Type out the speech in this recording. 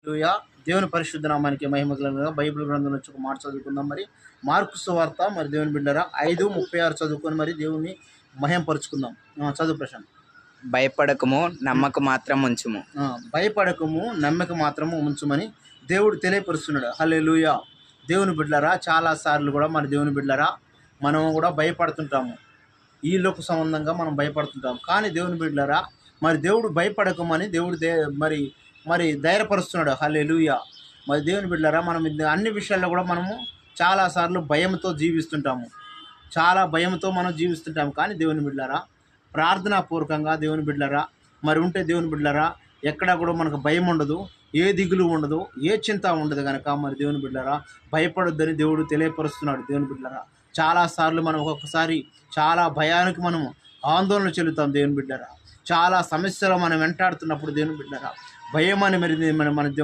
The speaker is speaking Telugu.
హల్లెలూయా. దేవుని పరిశుద్ధ నామానికి మహిమ కలుగునుగాక. బైబిల్ గ్రంథం నుంచి ఒక మాట చదువుకుందాం. మరి మార్కు సువార్త మరి దేవుని బిడ్డరా 5:36 చదువుకొని మరి దేవుని మహింపరుచుకుందాం. చదువు ప్రశాంత్. భయపడకము, నమ్మక మాత్రం ఉంచుము. భయపడకము, నమ్మక మాత్రము ఉంచుమని దేవుడు తెలియపరుస్తున్నాడు. హల్లెలూయా. దేవుని బిడ్డలారా, చాలాసార్లు కూడా మన దేవుని బిడ్డలారా మనం కూడా భయపడుతుంటాము. ఈ లోక సంబంధంగా మనం భయపడుతుంటాం. కానీ దేవుని బిడ్డలారా మరి దేవుడు భయపడకమని దేవుడు మరి మరి ధైర్యపరుస్తున్నాడు. హల్లెలూయా. మరి దేవుని బిడ్డలారా మనం అన్ని విషయాల్లో కూడా మనము చాలాసార్లు భయంతో జీవిస్తుంటాము. చాలా భయంతో మనం జీవిస్తుంటాము. కానీ దేవుని బిడ్డలారా ప్రార్థనాపూర్వకంగా దేవుని బిడ్డలారా మరి ఉంటే దేవుని బిడ్డలారా ఎక్కడా కూడా మనకు భయం ఉండదు, ఏ దిగులు ఉండదు, ఏ చింత ఉండదు. కనుక మరి దేవుని బిడ్డలారా భయపడొద్దని దేవుడు తెలియపరుస్తున్నాడు. దేవుని బిడ్డలారా చాలాసార్లు మనం ఒక్కొక్కసారి చాలా భయానికి మనము ఆందోళన చెందుతాం. దేవుని బిడ్డలారా చాలా సమస్యలు మనం వెంటాడుతున్నప్పుడు దేవుని బిడ్డలారా భయం అని మరి మన